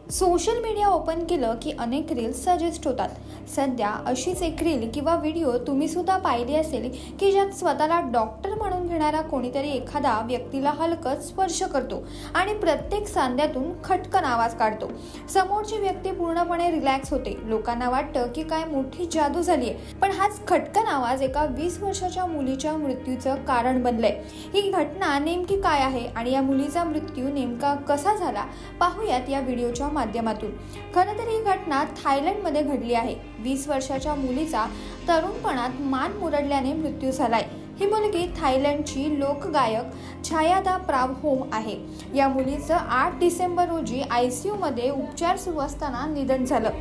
Social media open केलं की अनेक रील्स सजेस्ट होतात। सध्या अशीच एक रील किंवा व्हिडिओ तुम्ही सुद्धा पाहिली असेल की ज्यात स्वतःला डॉक्टर म्हणून घेणारा कोणीतरी एखादा व्यक्तीला हलकत स्पर्श करतो आणि प्रत्येक सांध्यातून खटकन आवाज काढतो। समोरची व्यक्ती पूर्णपणे रिलॅक्स होते। लोकांना वाटतं की काय मोठी जादू झाली आहे, पण हाच खटकन आवाज एका 20 वर्षाच्या मुलीच्या मृत्यूचं कारण बनलंय। ही घटना नेमकी काय आहे आणि या मुलीचा मृत्यू नेमका कसा झाला, पाहूयात या व्हिडिओच्या माध्यमातून। खरं तर ही घटना थायलंडमध्ये घडली आहे। 20 वर्षाच्या मुलीचा तरुणपणात मान मुरडल्याने मृत्यू झालाय। ही मुलगी थायलंडची लोकगायक छायादा प्रावहोम आहे। या मुलीचं 8 डिसेंबर रोजी ICU मध्ये उपचार सुरू असताना निधन झालं।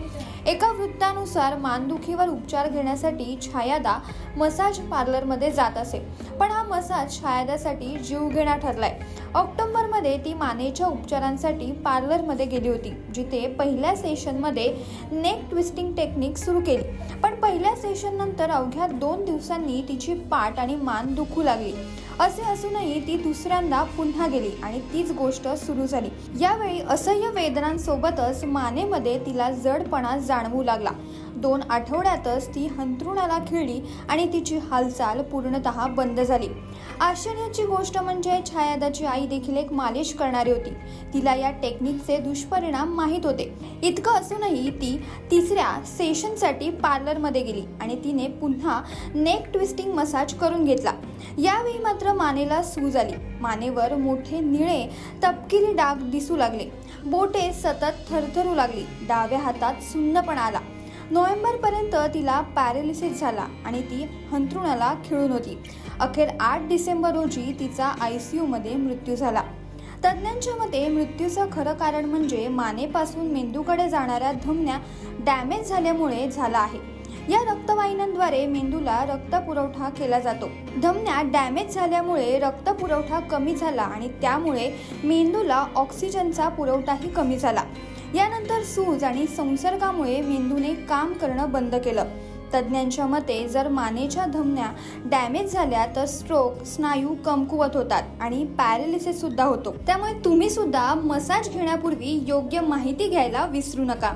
एका वृत्तानुसार मानदुखीवर उपचार घेण्यासाठी छायादा मसाज पार्लरमध्ये जात असे, पण हा मसाज छायादासाठी जीवघेणा ठरलाय। ऑक्टोबरमध्ये ती मानेच्या उपचारांसाठी पार्लरमध्ये गेली होती, जिथे पहिल्या सेशनमध्ये नेक ट्विस्टिंग टेक्निक सुरू केली। पण पहिल्या सेशन नंतर अवघ्या 2 दिवसांनी तिची पाठ आणि मान दुखू लागली। असे असूनही ती दुसऱ्यांदा पुन्हा गेली आणि तीच गोष्ट सुरू झाली। यावेळी असह्य वेदनांसोबतच मानेमध्ये तिला जडपणा जाणवू लागला। 2 आठवड्यातच ती अंथरुणाला खिळली आणि तिची हालचाल पूर्णतः बंद झाली। आश्चर्याची गोष्ट म्हणजे छायादाची आई देखील एक मालिश करणारी होती। तिला या टेक्निकचे दुष्परिणाम माहीत होते। इतकं असूनही ती तिसऱ्या सेशनसाठी पार्लरमध्ये गेली आणि तिने पुन्हा नेक ट्विस्टिंग मसाज करून घेतला। यावेळी मात्र मानेला सूज आली। मानेवर मोठे निळे तपकिरी डाग दिसू लागले। बोटे सतत थरथरू लागली। डाव्या हातात सुन्नपणा आला। नोव्हेंबरपर्यंत तिला पॅरालिसिस झाला आणि ती अंथरुणाला खिळून होती। अखेर 8 डिसेंबर रोजी तिचा ICU मध्ये मृत्यू झाला। तज्ज्ञांच्या मते मृत्यूचं खरं कारण म्हणजे मानेपासून मेंदूकडे जाणाऱ्या धमन्या डॅमेज झाल्यामुळे झाला आहे। या रक्तवाहिन्यांद्वारे मेंदूला रक्तपुरवठा केला जातो। धमन्या डॅमेज झाल्यामुळे रक्तपुरवठा कमी झाला आणि त्यामुळे मेंदूला ऑक्सिजनचा पुरवठाही कमी झाला। यानंतर सूज आणि संसर्गामुळे मेंदूने काम करणं बंद केलं। तज्ज्ञांच्या मते जर मानेच्या धमन्या डॅमेज झाल्या तर स्ट्रोक, स्नायू कमकुवत होतात आणि पॅरालिसिस सुद्धा होतो। त्यामुळे तुम्ही सुद्धा मसाज घेण्यापूर्वी योग्य माहिती घ्यायला विसरू नका।